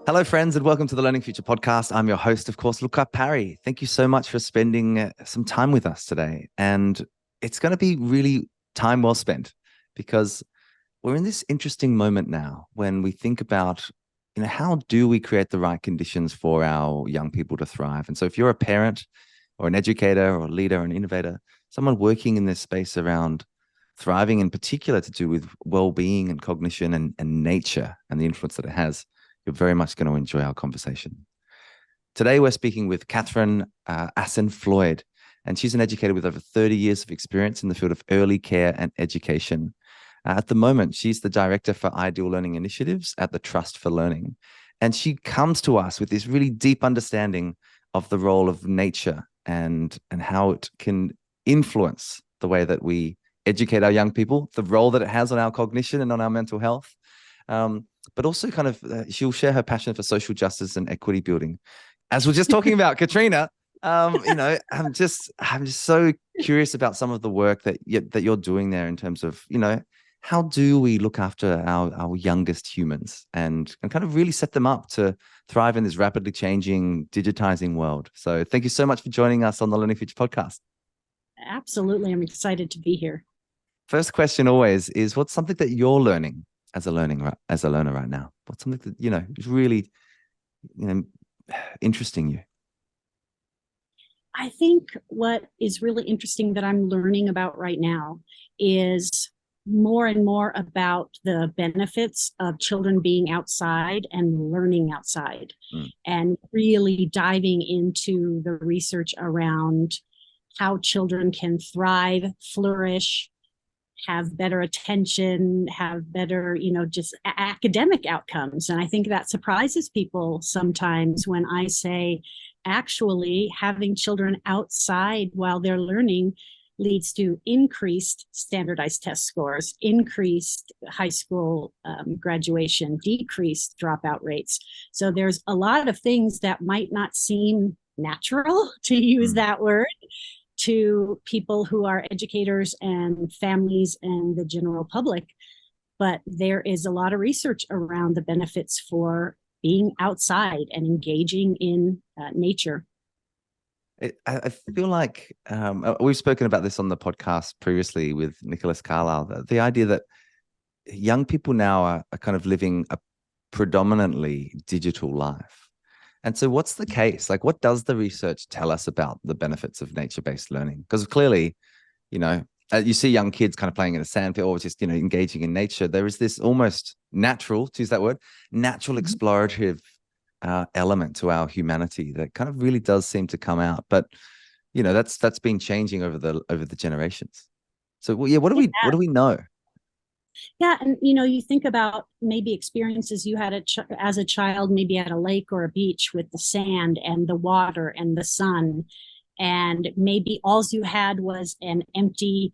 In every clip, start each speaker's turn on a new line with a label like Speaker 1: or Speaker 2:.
Speaker 1: Hello, friends, and welcome to the Learning Future podcast. I'm your host, of course, Luca Parry. Thank you so much for spending some time with us today. And it's going to be really time well spent because we're in this interesting moment now when we think about, how do we create the right conditions for our young people to thrive? And so if you're a parent or an educator or a leader or an innovator, someone working in this space around thriving in particular to do with well-being and cognition and nature and the influence that it has, you're very much going to enjoy our conversation. Today, we're speaking with Cathrine Floyd, and she's an educator with over 30 years of experience in the field of early care and education. At the moment, she's the director for Ideal Learning Initiatives at the Trust for Learning, and she comes to us with this really deep understanding of the role of nature and how it can influence the way that we educate our young people, the role that it has on our cognition and on our mental health. But also she'll share her passion for social justice and equity building. As we're just talking about, Katrina, I'm just so curious about some of the work that you're doing there in terms of, how do we look after our youngest humans and kind of really set them up to thrive in this rapidly changing, digitizing world. So thank you so much for joining us on the Learning Future podcast.
Speaker 2: Absolutely. I'm excited to be here.
Speaker 1: First question always is, what's something that you're learning as a learner right now? What's something that is really interesting you?
Speaker 2: I think what is really interesting that I'm learning about right now is more and more about the benefits of children being outside and learning outside, and really diving into the research around how children can thrive, flourish, have better attention, have better, just academic outcomes. And I think that surprises people sometimes when I say, actually, having children outside while they're learning leads to increased standardized test scores, increased high school graduation, decreased dropout rates. So there's a lot of things that might not seem natural, to use that word, to people who are educators and families and the general public. But there is a lot of research around the benefits for being outside and engaging in nature.
Speaker 1: I feel like we've spoken about this on the podcast previously with Nicholas Carlisle, the idea that young people now are kind of living a predominantly digital life. And so what's the case? Like, what does the research tell us about the benefits of nature-based learning? Because clearly, you see young kids kind of playing in a sandpit or just, engaging in nature. There is this almost natural, to use that word, natural explorative element to our humanity that kind of really does seem to come out. But, that's been changing over the generations. So, what do we know?
Speaker 2: Yeah. And, you think about maybe experiences you had as a child, maybe at a lake or a beach with the sand and the water and the sun. And maybe all you had was an empty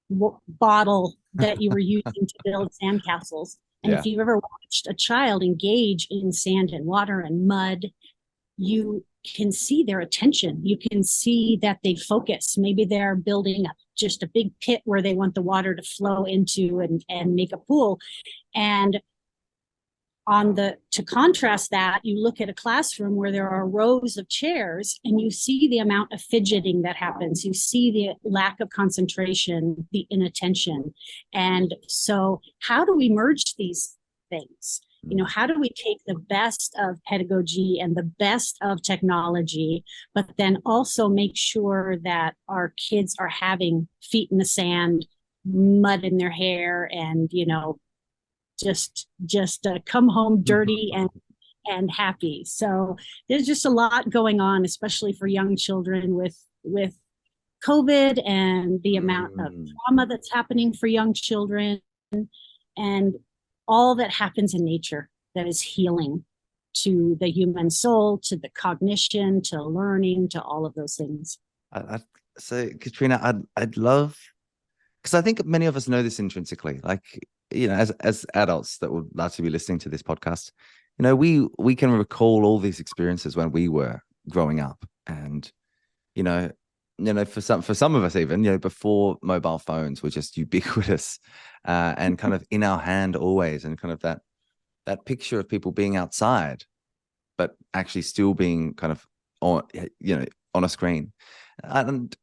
Speaker 2: bottle that you were using to build sandcastles. And if you've ever watched a child engage in sand and water and mud, you can see their attention. You can see that they focus. Maybe they're building just a big pit where they want the water to flow into and make a pool. And to contrast that, you look at a classroom where there are rows of chairs and you see the amount of fidgeting that happens. You see the lack of concentration, the inattention. And so how do we merge these things? How do we take the best of pedagogy and the best of technology, but then also make sure that our kids are having feet in the sand, mud in their hair, and, just come home dirty and happy. So there's just a lot going on, especially for young children with COVID and the amount of trauma that's happening for young children, and all that happens in nature that is healing to the human soul, to the cognition, to learning, to all of those things.
Speaker 1: So Katrina, I'd love, because I think many of us know this intrinsically, like, as adults that would largely be listening to this podcast, we can recall all these experiences when we were growing up, and for some of us even, before mobile phones were just ubiquitous, and kind of in our hand always, and kind of that picture of people being outside but actually still being kind of on, on a screen. And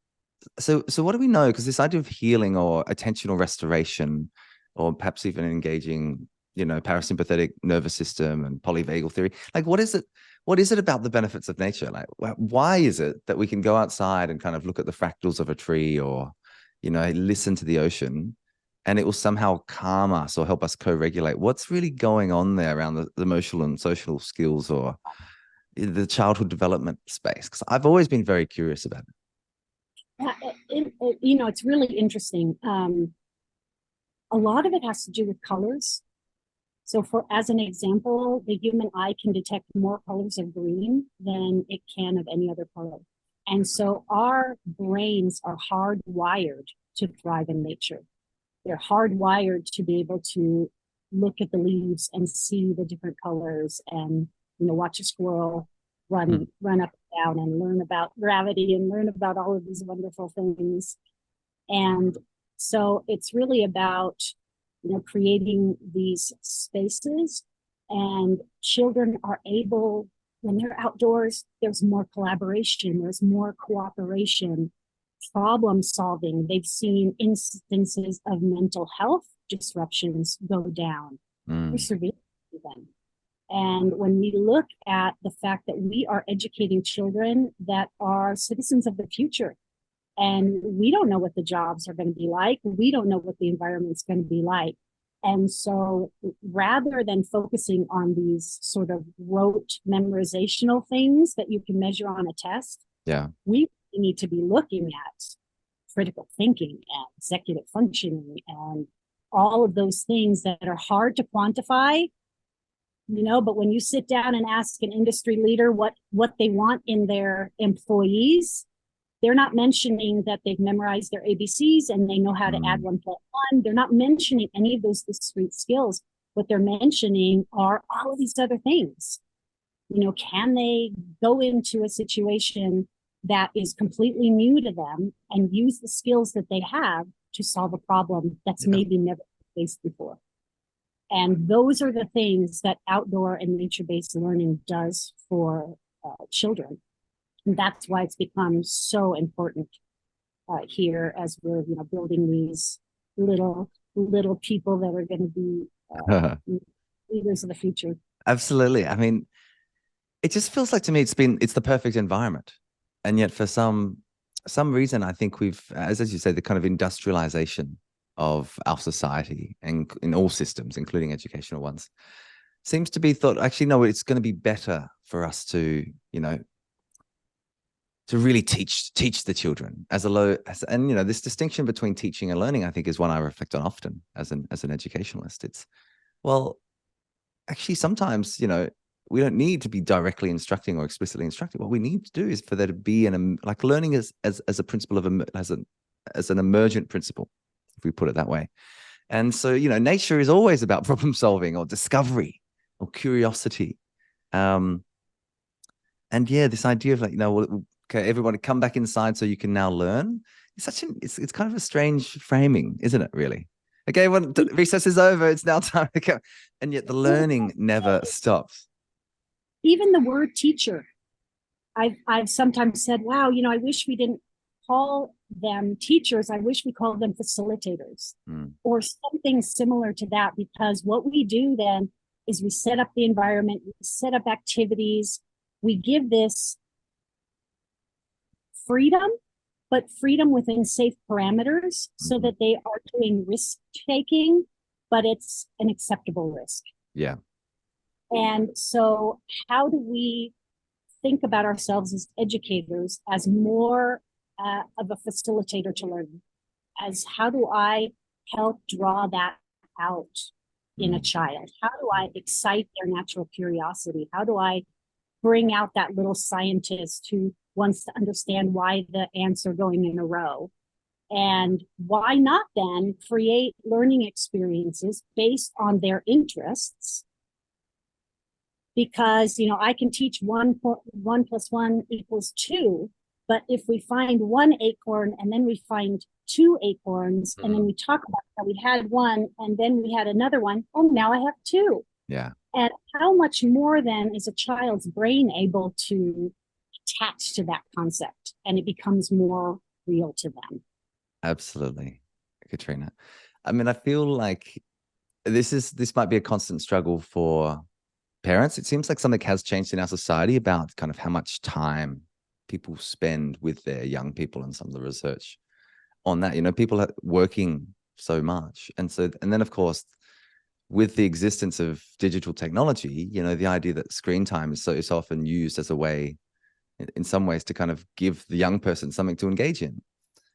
Speaker 1: so what do we know? Because this idea of healing or attentional restoration, or perhaps even engaging, parasympathetic nervous system and polyvagal theory, like what is it about the benefits of nature? Like, why is it that we can go outside and kind of look at the fractals of a tree, or listen to the ocean, and it will somehow calm us or help us co-regulate? What's really going on there around the emotional and social skills, or the childhood development space? Because I've always been very curious about it.
Speaker 2: It's really interesting. A lot of it has to do with colors. So as an example, the human eye can detect more colors of green than it can of any other color. And so our brains are hardwired to thrive in nature. They're hardwired to be able to look at the leaves and see the different colors, and watch a squirrel run up and down and learn about gravity and learn about all of these wonderful things. And so it's really about creating these spaces, and children are able, when they're outdoors, there's more collaboration, there's more cooperation, problem solving. They've seen instances of mental health disruptions go down. They're severe even. And when we look at the fact that we are educating children that are citizens of the future, and we don't know what the jobs are going to be like, we don't know what the environment's going to be like. And so rather than focusing on these sort of rote memorizational things that you can measure on a test, we need to be looking at critical thinking and executive functioning and all of those things that are hard to quantify, but when you sit down and ask an industry leader what they want in their employees, they're not mentioning that they've memorized their ABCs and they know how to add 1 + 1. They're not mentioning any of those discrete skills. What they're mentioning are all of these other things. Can they go into a situation that is completely new to them and use the skills that they have to solve a problem that's maybe never faced before? And those are the things that outdoor and nature-based learning does for children. And that's why it's become so important here as we're building these little people that are going to be leaders of the future.
Speaker 1: Absolutely. I mean, it just feels like to me it's the perfect environment. And yet for some reason, I think we've, as you say, the kind of industrialization of our society and in all systems, including educational ones, seems to be thought, actually, no, it's going to be better for us to, to really teach the children and this distinction between teaching and learning, I think, is one I reflect on often as an educationalist. It's, well, actually, sometimes, we don't need to be directly instructing or explicitly instructing. What we need to do is for there to be like learning as a principle of as an emergent principle, if we put it that way. And so, nature is always about problem solving or discovery or curiosity. And this idea of like, okay, everybody come back inside so you can now learn. It's kind of a strange framing, isn't it, really? Okay, well, recess is over. It's now time to go. And yet the learning never stops.
Speaker 2: Even the word teacher, I've sometimes said, wow, I wish we didn't call them teachers. I wish we called them facilitators or something similar to that, because what we do then is we set up the environment, we set up activities, we give this freedom, but freedom within safe parameters so that they are doing risk taking, but it's an acceptable risk.
Speaker 1: Yeah.
Speaker 2: And so how do we think about ourselves as educators as more of a facilitator to learning? As how do I help draw that out in a child? How do I excite their natural curiosity? How do I bring out that little scientist who wants to understand why the ants are going in a row? And why not then create learning experiences based on their interests? Because, I can teach 1 + 1 = 2, but if we find 1 acorn and then we find 2 acorns and then we talk about how we had 1 and then we had another one, oh, now I have 2.
Speaker 1: Yeah.
Speaker 2: And how much more then is a child's brain able to attach to that concept and it becomes more real to them?
Speaker 1: Absolutely, Katrina. I mean, I feel like this might be a constant struggle for parents. It seems like something has changed in our society about kind of how much time people spend with their young people, and some of the research on that. You know, people are working so much. And then of course, with the existence of digital technology, you know, the idea that screen time is so often used as a way, in some ways, to kind of give the young person something to engage in.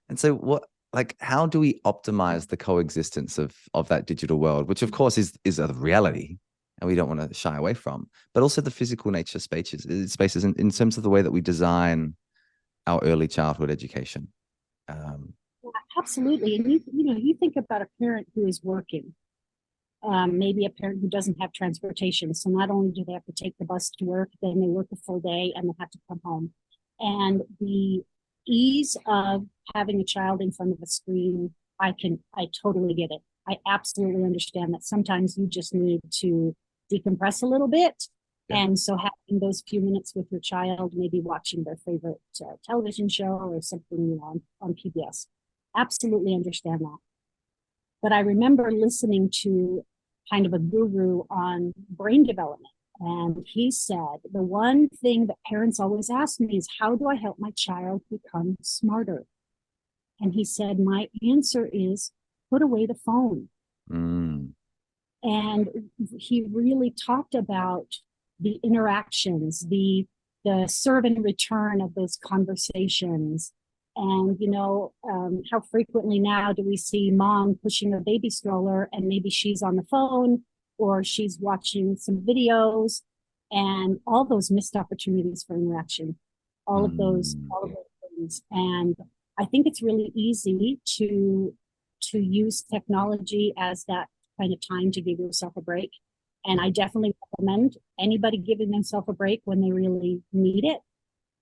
Speaker 1: And so like, how do we optimize the coexistence of that digital world, which of course is a reality and we don't want to shy away from, but also the physical nature spaces in terms of the way that we design our early childhood education? Um,
Speaker 2: Yeah, absolutely. And you think about a parent who is working, maybe a parent who doesn't have transportation. So not only do they have to take the bus to work, then they work a full day and they have to come home. And the ease of having a child in front of a screen, I totally get it. I absolutely understand that sometimes you just need to decompress a little bit.
Speaker 1: yeah.
Speaker 2: And so having those few minutes with your child, maybe watching their favorite television show or something, on PBS. Absolutely understand that. But I remember listening to kind of a guru on brain development. And he said, the one thing that parents always ask me is, how do I help my child become smarter? And he said, my answer is, put away the phone.
Speaker 1: Mm,
Speaker 2: And he really talked about the interactions, the serve and return of those conversations. And how frequently now do we see mom pushing a baby stroller and maybe she's on the phone or she's watching some videos, and all those missed opportunities for interaction, all of
Speaker 1: yeah.
Speaker 2: those things. And I think it's really easy to use technology as that kind of time to give yourself a break. And I definitely recommend anybody giving themselves a break when they really need it.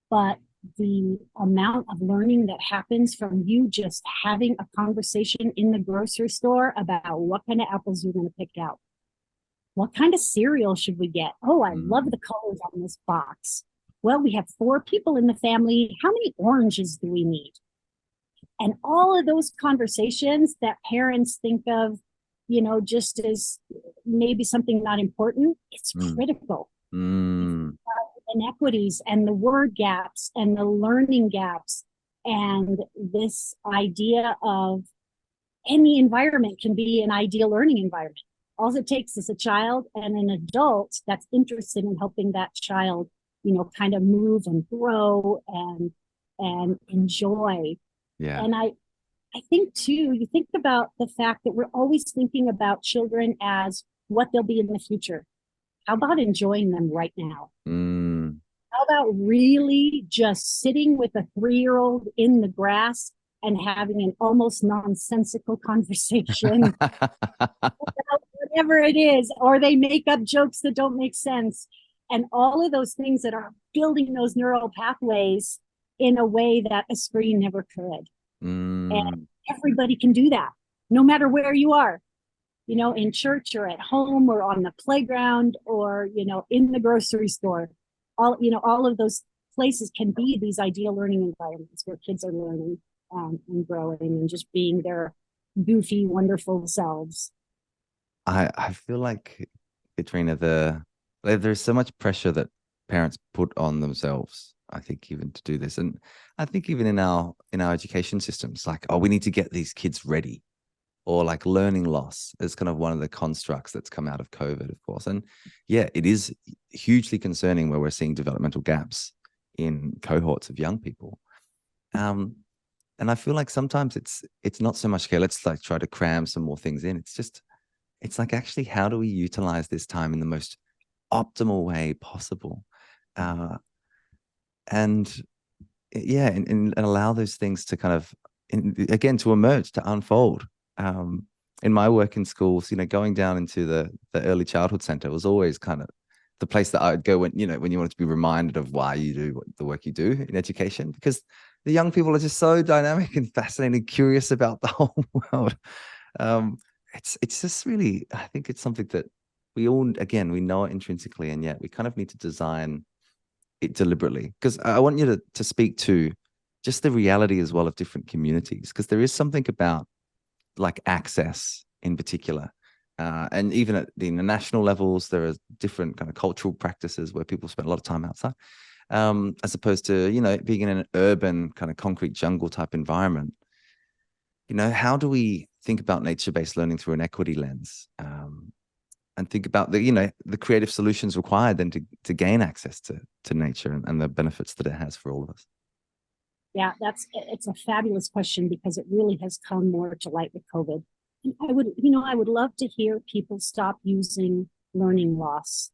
Speaker 2: But the amount of learning that happens from you just having a conversation in the grocery store about what kind of apples you're going to pick out, what kind of cereal should we get? Oh, I love
Speaker 1: Mm.
Speaker 2: the colors on this box. Well, we have 4 people in the family. How many oranges do we need? And all of those conversations that parents think of, just as maybe something not important, it's
Speaker 1: Mm.
Speaker 2: critical.
Speaker 1: Mm.
Speaker 2: Inequities and the word gaps and the learning gaps, and this idea of any environment can be an ideal learning environment. All it takes is a child and an adult that's interested in helping that child, kind of move and grow and enjoy.
Speaker 1: Yeah.
Speaker 2: And I think too, you think about the fact that we're always thinking about children as what they'll be in the future. How about enjoying them right now?
Speaker 1: Mm.
Speaker 2: How about really just sitting with a 3-year-old in the grass and having an almost nonsensical conversation about whatever it is, or they make up jokes that don't make sense. And all of those things that are building those neural pathways in a way that a screen never could. And
Speaker 1: Mm.
Speaker 2: everybody can do that, no matter where you are, in church or at home or on the playground or, in the grocery store. All of those places can be these ideal learning environments where kids are learning, and growing and just being their goofy, wonderful selves.
Speaker 1: I feel like, Katrina, there's so much pressure that parents put on themselves, I think, even to do this. And I think even in our education systems, like, oh, we need to get these kids ready, or like learning loss is kind of one of the constructs that's come out of COVID, of course. And yeah, it is hugely concerning where we're seeing developmental gaps in cohorts of young people. Um, and I feel like sometimes it's not so much, okay, let's like try to cram some more things in. It's like, actually, how do we utilize this time in the most optimal way possible? Uh, and yeah, and allow those things to kind of, again, to emerge, to unfold. In my work in schools, going down into the early childhood center was always kind of the place that I would go when you wanted to be reminded of why you do the work you do in education, because the young people are just so dynamic and fascinating, curious about the whole world. Um, it's just really, I think it's something that we all, again, we know it intrinsically, and yet we kind of need to design it deliberately. Because I want you to speak to just the reality as well of different communities, because there is something about like access in particular. And even at the national levels, there are different kind of cultural practices where people spend a lot of time outside, as opposed to, you know, being in an urban kind of concrete jungle type environment. You know, how do we think about nature-based learning through an equity lens, and think about the, you know, the creative solutions required then to gain access to nature and the benefits that it has for all of us?
Speaker 2: Yeah, it's a fabulous question because it really has come more to light with COVID. And I would love to hear people stop using learning loss,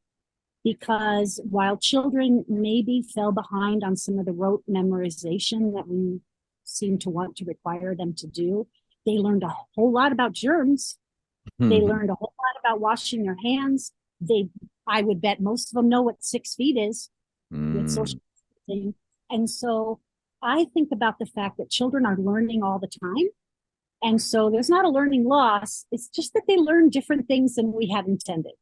Speaker 2: because while children maybe fell behind on some of the rote memorization that we seem to want to require them to do, they learned a whole lot about germs. They learned a whole lot about washing their hands. I would bet most of them know what 6 feet is with social distancing. And so I think about the fact that children are learning all the time. And so there's not a learning loss. It's just that they learn different things than we had intended.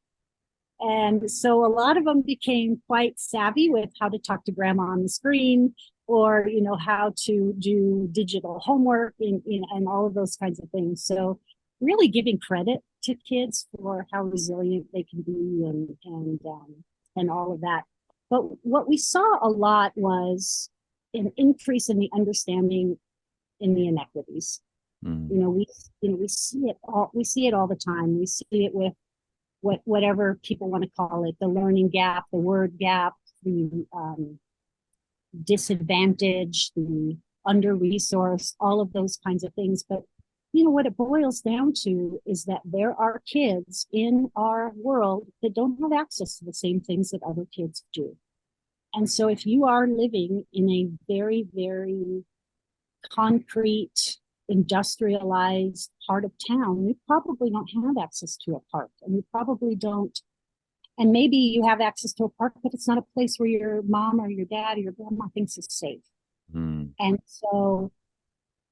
Speaker 2: And so a lot of them became quite savvy with how to talk to grandma on the screen, or, you know, how to do digital homework and all of those kinds of things. So really giving credit to kids for how resilient they can be and all of that. But what we saw a lot was an increase in the understanding in the inequities. We see it all. We see it all the time. We see it with whatever people want to call it, the learning gap, the word gap, the disadvantage, the under-resourced, all of those kinds of things. But you know what it boils down to is that there are kids in our world that don't have access to the same things that other kids do. And so if you are living in a very, very concrete, industrialized part of town, you probably don't have access to a park, and you probably don't. And maybe you have access to a park, but it's not a place where your mom or your dad or your grandma thinks is safe. And so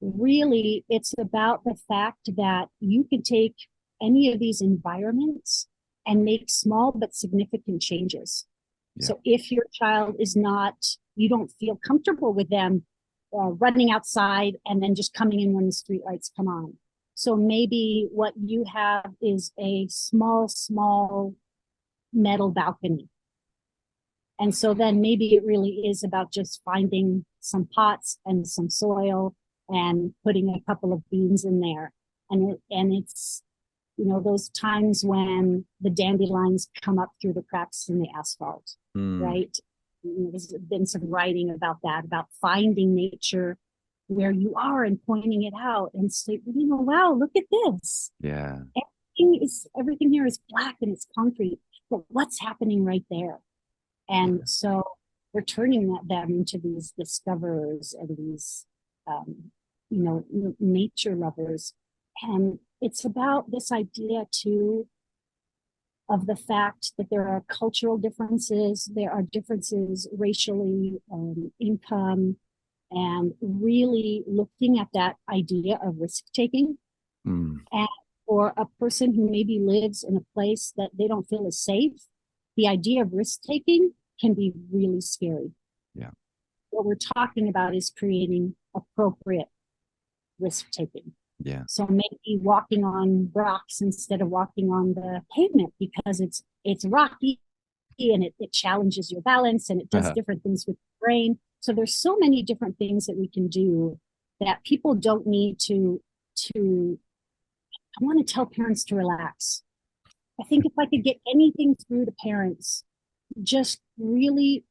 Speaker 2: really it's about the fact that you can take any of these environments and make small but significant changes. So if your child is not, you don't feel comfortable with them running outside and then just coming in when the streetlights come on. So maybe what you have is a small metal balcony. And so then maybe it really is about just finding some pots and some soil and putting a couple of beans in there. And it's, you know, those times when the dandelions come up through the cracks in the asphalt, right? You know, there's been some writing about that, about finding nature where you are and pointing it out and say, you know, wow, look at this.
Speaker 1: Yeah.
Speaker 2: Everything here is black and it's concrete, but what's happening right there? And so we're turning them into these discoverers and these, you know, nature lovers. And it's about this idea too of the fact that there are cultural differences, there are differences racially, income, and really looking at that idea of risk taking. And for a person who maybe lives in a place that they don't feel is safe, the idea of risk taking can be really scary.
Speaker 1: Yeah.
Speaker 2: What we're talking about is creating appropriate risk taking.
Speaker 1: Yeah.
Speaker 2: So maybe walking on rocks instead of walking on the pavement because it's rocky and it challenges your balance and it does different things with the brain. So there's so many different things that we can do that people don't need to I want to tell parents to relax. I think if I could get anything through to parents, just really,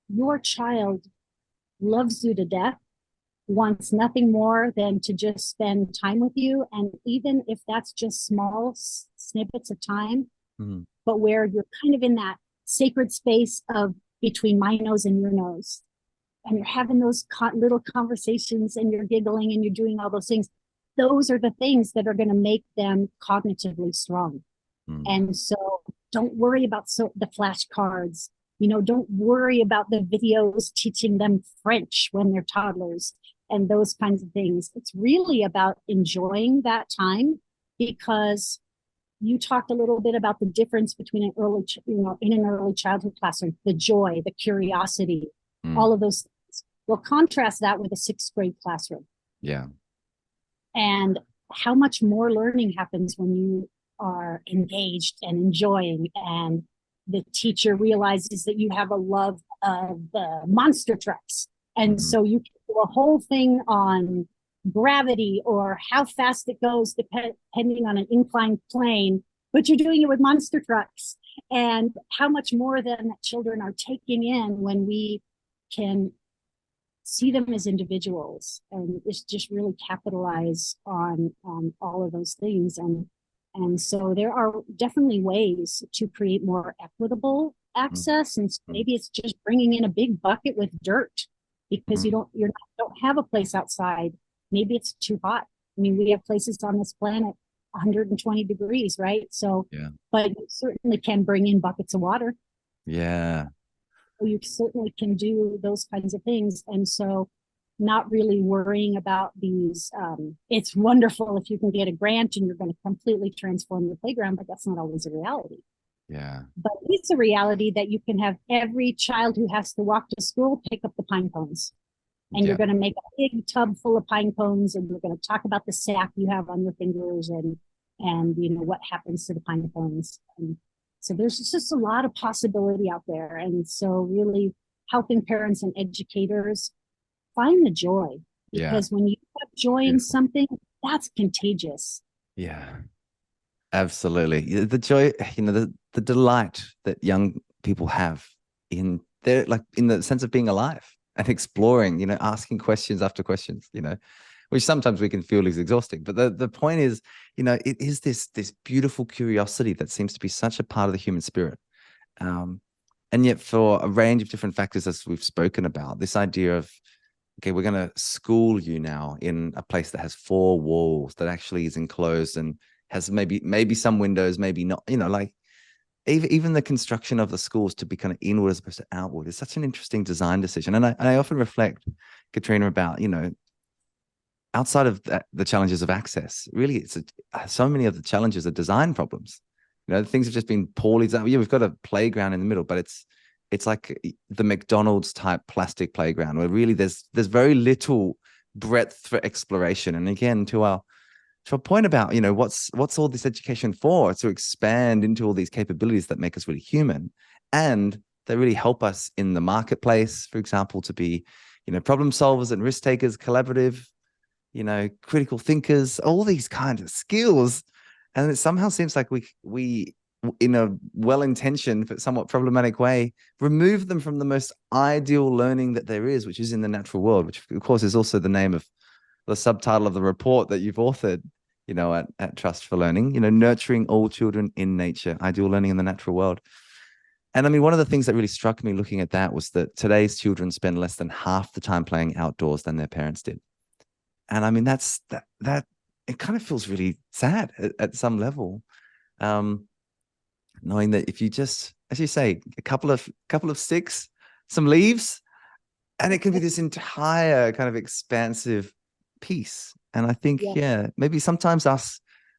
Speaker 2: your child loves you to death, wants nothing more than to just spend time with you. And even if that's just small snippets of time, but where you're kind of in that sacred space of between my nose and your nose, and you're having those little conversations and you're giggling and you're doing all those things, those are the things that are going to make them cognitively strong. And so don't worry about the flashcards. You know, don't worry about the videos teaching them French when they're toddlers and those kinds of things. It's really about enjoying that time, because you talked a little bit about the difference between an in an early childhood classroom, the joy, the curiosity, all of those things. Well, contrast that with a sixth grade classroom.
Speaker 1: Yeah.
Speaker 2: And how much more learning happens when you are engaged and enjoying, and the teacher realizes that you have a love of monster trucks. And so you can do a whole thing on gravity or how fast it goes, depending on an inclined plane, but you're doing it with monster trucks. And how much more than that children are taking in when we can see them as individuals, and it's just really capitalize on all of those things. And so there are definitely ways to create more equitable access. And so maybe it's just bringing in a big bucket with dirt because you don't have a place outside. Maybe it's too hot. I mean, we have places on this planet 120 degrees, right? So,
Speaker 1: Yeah.
Speaker 2: but you certainly can bring in buckets of water.
Speaker 1: Yeah.
Speaker 2: You certainly can do those kinds of things. And so not really worrying about these, it's wonderful if you can get a grant and you're going to completely transform the playground, but that's not always a reality.
Speaker 1: Yeah.
Speaker 2: But it's a reality that you can have every child who has to walk to school pick up the pine cones. And you're going to make a big tub full of pine cones, and you're going to talk about the sap you have on your fingers and you know what happens to the pine cones. And so there's just a lot of possibility out there. And so really helping parents and educators find the joy, because when you have joy in something, that's contagious.
Speaker 1: Yeah, absolutely. The joy, you know, the delight that young people have in their, like, in the sense of being alive and exploring, you know, asking questions after questions, you know, which sometimes we can feel is exhausting. But the point is, you know, it is this beautiful curiosity that seems to be such a part of the human spirit. And yet for a range of different factors, as we've spoken about, this idea of, okay, we're going to school you now in a place that has 4 walls, that actually is enclosed and has maybe some windows, maybe not, you know, like even the construction of the schools to be kind of inward as opposed to outward is such an interesting design decision. And I often reflect, Katrina, about, you know, outside of the challenges of access, really, it's so many of the challenges are design problems. You know, things have just been poorly designed. Yeah, we've got a playground in the middle, but it's like the McDonald's type plastic playground where really there's very little breadth for exploration. And again, to our point about, you know, what's all this education for? To expand into all these capabilities that make us really human, and they really help us in the marketplace, for example, to be, you know, problem solvers and risk takers, collaborative, you know, critical thinkers, all these kinds of skills. And it somehow seems like we in a well-intentioned but somewhat problematic way, remove them from the most ideal learning that there is, which is in the natural world, which of course is also the name of the subtitle of the report that you've authored, you know, at Trust for Learning, you know, nurturing all children in nature, ideal learning in the natural world. And I mean, one of the things that really struck me looking at that was that today's children spend less than half the time playing outdoors than their parents did. And I mean, that it kind of feels really sad at some level. Knowing that if you just, as you say, a couple of sticks, some leaves, and it can be this entire kind of expansive piece. And I think, maybe sometimes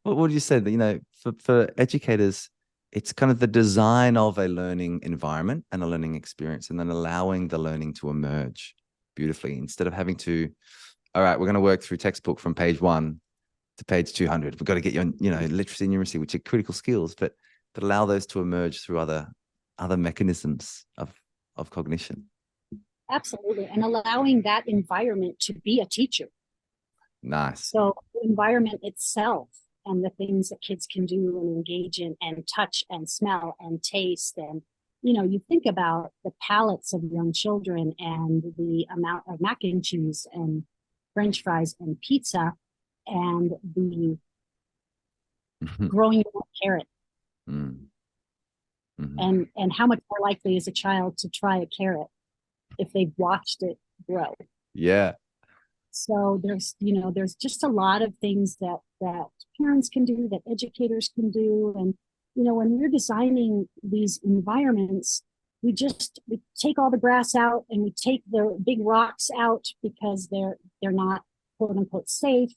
Speaker 1: what you said, that, you know, for educators, it's kind of the design of a learning environment and a learning experience, and then allowing the learning to emerge beautifully instead of having to, all right, we're going to work through textbook from page 1 to page 200. We've got to get your, you know, literacy and numeracy, which are critical skills, but allow those to emerge through other mechanisms of cognition.
Speaker 2: Absolutely. And allowing that environment to be a teacher.
Speaker 1: Nice.
Speaker 2: So the environment itself and the things that kids can do and engage in and touch and smell and taste. And, you know, you think about the palates of young children and the amount of mac and cheese and French fries and pizza and the growing your carrot. And how much more likely is a child to try a carrot if they've watched it grow?
Speaker 1: Yeah.
Speaker 2: So there's just a lot of things that parents can do, that educators can do. And, you know, when we're designing these environments, we take all the grass out and we take the big rocks out because they're not quote unquote safe.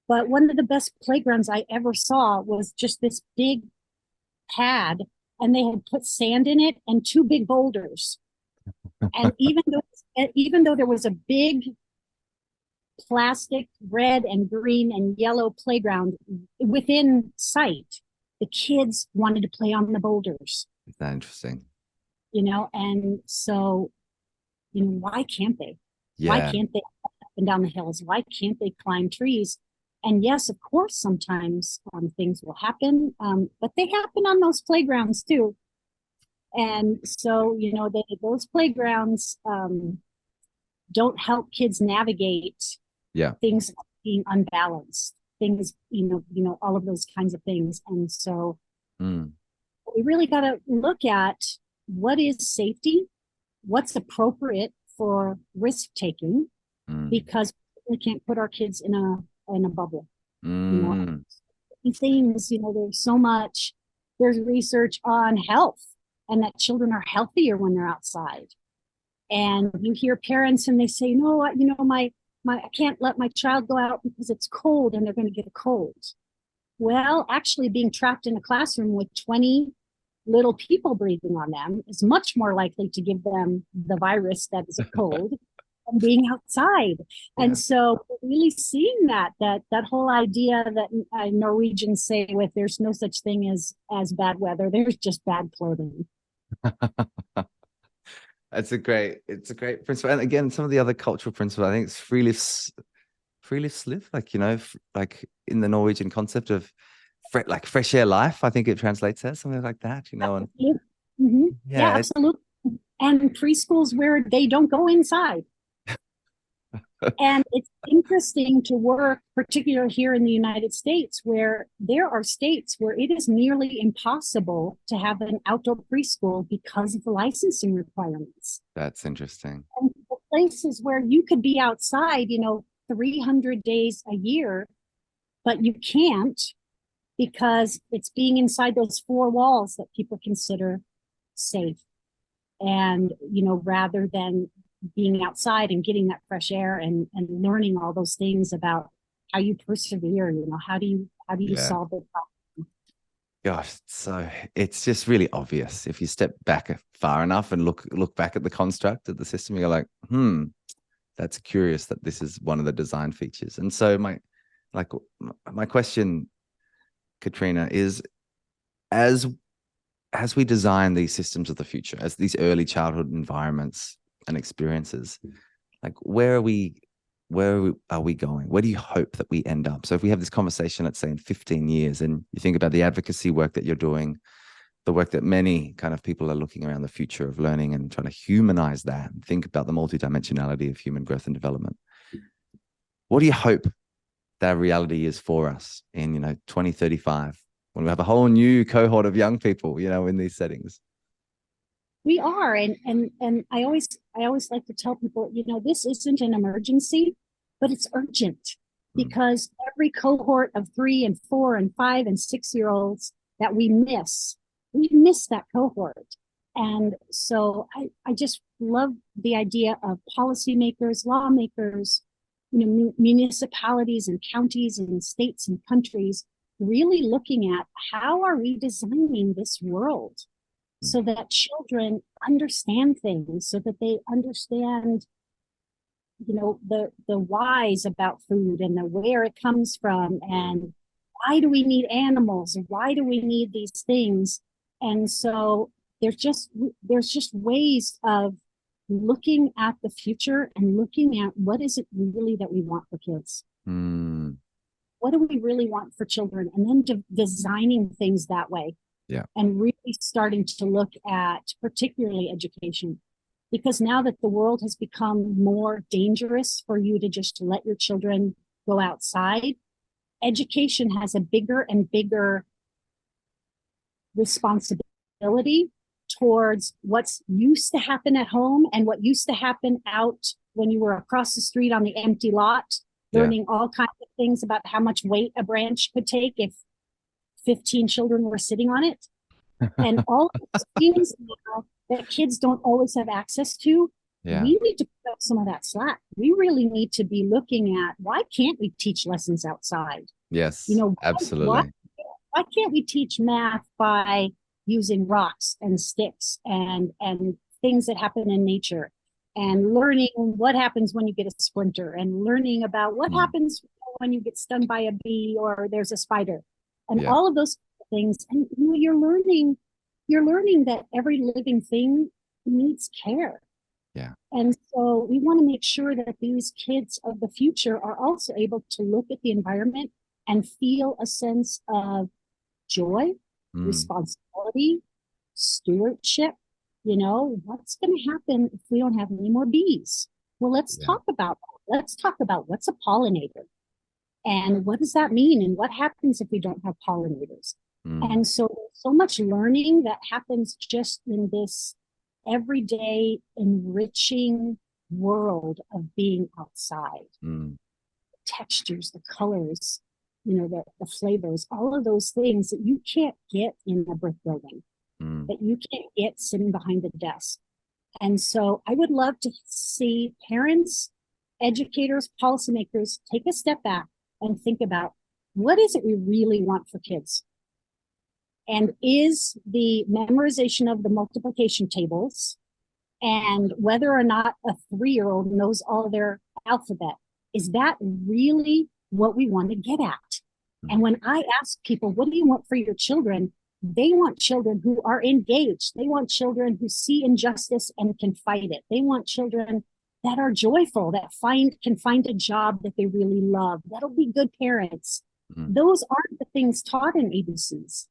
Speaker 2: But one of the best playgrounds I ever saw was just this big pad, and they had put sand in it and two big boulders. And even though there was a big plastic red and green and yellow playground within sight, the kids wanted to play on the boulders.
Speaker 1: Is that interesting?
Speaker 2: And so, why can't they? Why
Speaker 1: Yeah.
Speaker 2: can't they up and down the hills? Why can't they climb trees? And yes, of course, sometimes things will happen, but they happen on those playgrounds too. And so, those playgrounds don't help kids navigate
Speaker 1: Yeah.
Speaker 2: things like being unbalanced, things, all of those kinds of things. And so we really got to look at what is safety, what's appropriate for risk taking, because we can't put our kids in a bubble. Things, there's research on health, and that children are healthier when they're outside. And you hear parents and they say, no, my I can't let my child go out because it's cold and they're going to get a cold. Well, actually being trapped in a classroom with 20 little people breathing on them is much more likely to give them the virus that is a cold than being outside. Yeah. And so really seeing that whole idea that Norwegians say with there's no such thing as bad weather, there's just bad clothing.
Speaker 1: It's a great principle. And again, some of the other cultural principles, I think it's free live, like in the Norwegian concept of fresh air life. I think it translates as something like that, and
Speaker 2: yeah, absolutely. And preschools where they don't go inside. And it's interesting to work, particularly here in the United States, where there are states where it is nearly impossible to have an outdoor preschool because of the licensing requirements.
Speaker 1: That's interesting.
Speaker 2: And the places where you could be outside, 300 days a year, but you can't because it's being inside those four walls that people consider safe. And, rather than being outside and getting that fresh air and learning all those things about how you persevere, how do you solve the problem?
Speaker 1: Gosh, so it's just really obvious if you step back far enough and look back at the construct of the system, you're like, that's curious that this is one of the design features. And so my question, Katrina, is as we design these systems of the future, as these early childhood environments and experiences, like where are we going? Where do you hope that we end up? So if we have this conversation, let's say in 15 years, and you think about the advocacy work that you're doing, the work that many kind of people are looking around the future of learning and trying to humanize that and think about the multidimensionality of human growth and development. What do you hope that reality is for us in 2035, when we have a whole new cohort of young people, in these settings?
Speaker 2: We are, and I always like to tell people, this isn't an emergency, but it's urgent, because every cohort of 3 and 4 and 5 and 6-year-olds that we miss that cohort. And so I just love the idea of policymakers, lawmakers, municipalities and counties and states and countries really looking at how are we designing this world so that children understand things, so that they understand, the whys about food and the where it comes from, and why do we need animals, and why do we need these things. And so there's just ways of looking at the future and looking at what is it really that we want for kids. What do we really want for children, and then designing things that way.
Speaker 1: Yeah.
Speaker 2: And really starting to look at particularly education, because now that the world has become more dangerous for you to just let your children go outside, education has a bigger and bigger responsibility towards what's used to happen at home and what used to happen out when you were across the street on the empty lot, learning all kinds of things about how much weight a branch could take if 15 children were sitting on it. And all of those things now that kids don't always have access to,
Speaker 1: Yeah.
Speaker 2: we need to pick up some of that slack. We really need to be looking at, why can't we teach lessons outside?
Speaker 1: Yes, absolutely.
Speaker 2: Why can't we teach math by using rocks and sticks and things that happen in nature, and learning what happens when you get a splinter, and learning about what happens when you get stung by a bee or there's a spider, and
Speaker 1: Yeah.
Speaker 2: all of those things. And you're learning that every living thing needs care.
Speaker 1: Yeah.
Speaker 2: And so we want to make sure that these kids of the future are also able to look at the environment and feel a sense of joy, responsibility, stewardship. You know, what's going to happen if we don't have any more bees? Well, let's talk about that. Let's talk about what's a pollinator and what does that mean, and what happens if we don't have pollinators. And so much learning that happens just in this everyday enriching world of being outside. The textures, the colors, you know, the flavors, all of those things that you can't get in a brick building, that you can't get sitting behind a desk. And so I would love to see parents, educators, policymakers take a step back and think about, what is it we really want for kids? And is the memorization of the multiplication tables, and whether or not a 3-year-old knows all their alphabet, is that really what we want to get at? And when I ask people, what do you want for your children? They want children who are engaged. They want children who see injustice and can fight it. They want children that are joyful, that can find a job that they really love, that'll be good parents. Those aren't the things taught in ABCs.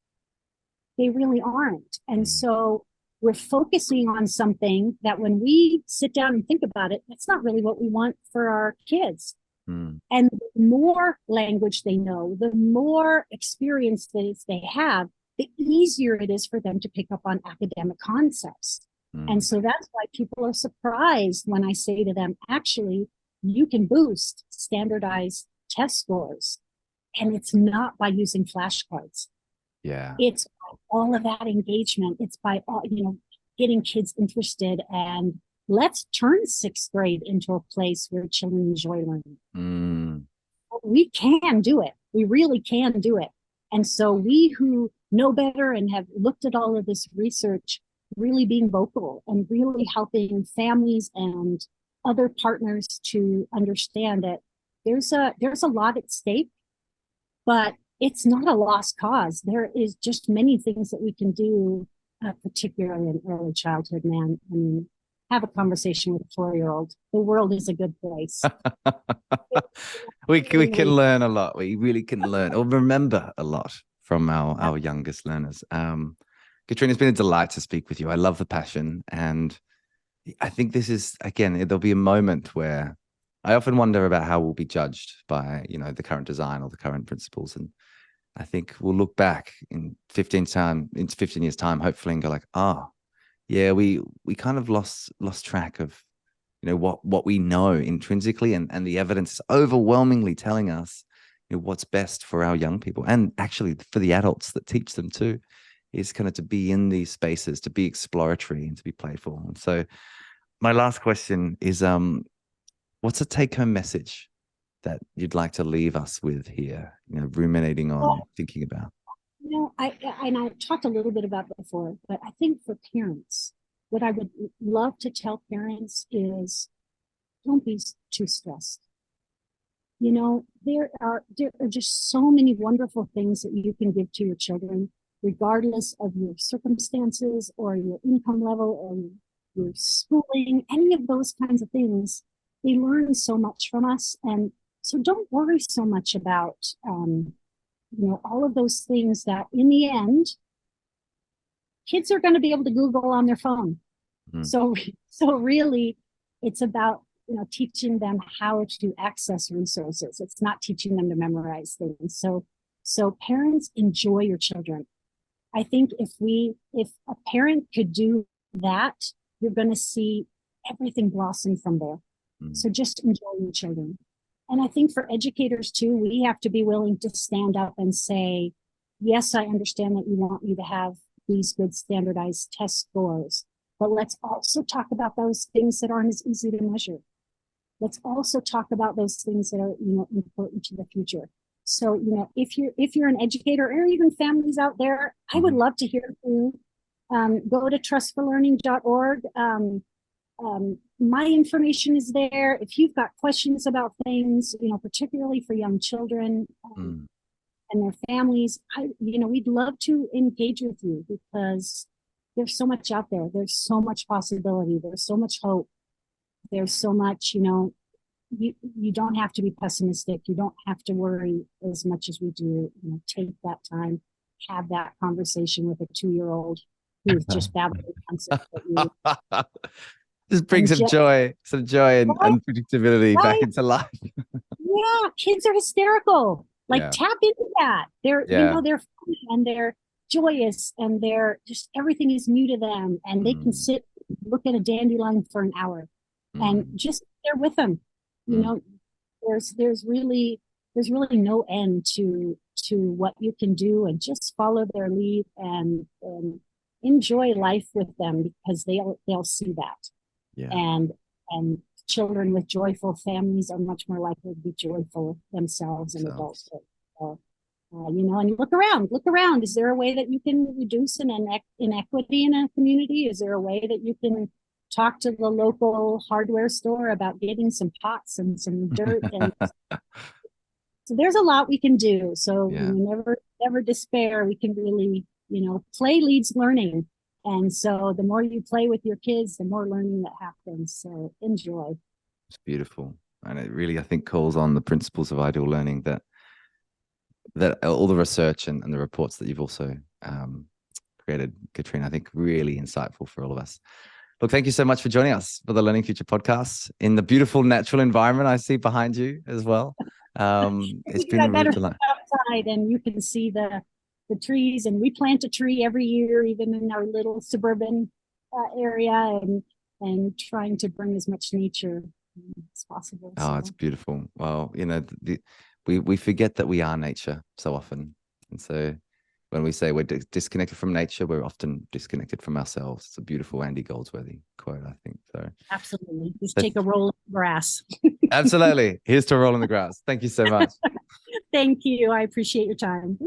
Speaker 2: They really aren't. And so we're focusing on something that, when we sit down and think about it, that's not really what we want for our kids. And the more language they know, the more experience that they have, the easier it is for them to pick up on academic concepts. And so that's why people are surprised when I say to them, actually, you can boost standardized test scores. And it's not by using flashcards.
Speaker 1: Yeah.
Speaker 2: It's by all of that engagement. It's by, getting kids interested. And let's turn 6th grade into a place where children enjoy learning. We can do it. We really can do it. And so we who know better and have looked at all of this research, really being vocal and really helping families and other partners to understand that there's a lot at stake, but it's not a lost cause. There is just many things that we can do, particularly in early childhood, man. I mean, have a conversation with a 4-year-old. The world is a good place.
Speaker 1: we can learn a lot. We really can learn or remember a lot from our youngest learners. Katrina, it's been a delight to speak with you. I love the passion. And I think this is, again, there'll be a moment where I often wonder about how we'll be judged by, the current design or the current principles. And I think we'll look back in 15 years time, hopefully, and go like, yeah, we kind of lost track of, what we know intrinsically, and the evidence is overwhelmingly telling us, what's best for our young people, and actually for the adults that teach them too, is kind of to be in these spaces, to be exploratory and to be playful. And so my last question is, what's a take-home message that you'd like to leave us with here, ruminating on, thinking about?
Speaker 2: I talked a little bit about it before, but I think for parents, what I would love to tell parents is, don't be too stressed. There are just so many wonderful things that you can give to your children, regardless of your circumstances or your income level or your schooling, any of those kinds of things. They learn so much from us. And so don't worry so much about, all of those things that in the end, kids are going to be able to Google on their phone. So really it's about, teaching them how to access resources. It's not teaching them to memorize things. So parents, enjoy your children. I think if a parent could do that, you're going to see everything blossom from there. So just enjoy your children. And I think for educators too, we have to be willing to stand up and say, yes, I understand that you want me to have these good standardized test scores, But let's also talk about those things that aren't as easy to measure. Let's also talk about those things that are, important to the future. So, if you're an educator or even families out there, I would love to hear from you. Go to trustforlearning.org. My information is there. If you've got questions about things, particularly for young children and their families, we'd love to engage with you, because there's so much out there. There's so much possibility. There's so much hope. There's so much, you don't have to be pessimistic. You don't have to worry as much as we do. Take that time, have that conversation with a 2-year-old who's just babbling concepts at you.
Speaker 1: Just bring some joy and unpredictability back into life.
Speaker 2: Yeah, kids are hysterical. Tap into that. They're they're fun and they're joyous and they're just, everything is new to them, and they can look at a dandelion for an hour and just there with them. There's really no end to what you can do, and just follow their lead and enjoy life with them, because they'll see that.
Speaker 1: Yeah.
Speaker 2: And children with joyful families are much more likely to be joyful themselves and adults. And look around. Is there a way that you can reduce an inequity in a community? Is there a way that you can talk to the local hardware store about getting some pots and some dirt? And so there's a lot we can do. So never despair. We can really, play leads learning. And so the more you play with your kids, the more learning that happens. So enjoy.
Speaker 1: It's beautiful. And it really, I think, calls on the principles of ideal learning that all the research and the reports that you've also created, Katrina, I think really insightful for all of us. Look, thank you so much for joining us for the Learning Future podcast in the beautiful natural environment I see behind you as well. It's been
Speaker 2: better outside, and you can see the trees, and we plant a tree every year, even in our little suburban area, and trying to bring as much nature as possible.
Speaker 1: Oh, it's beautiful. Well, we forget that we are nature so often. And so when we say we're disconnected from nature, we're often disconnected from ourselves. It's a beautiful Andy Goldsworthy quote, I think. So
Speaker 2: absolutely. Just take a roll of grass.
Speaker 1: Absolutely. Here's to a roll in the grass. Thank you so much.
Speaker 2: Thank you. I appreciate your time.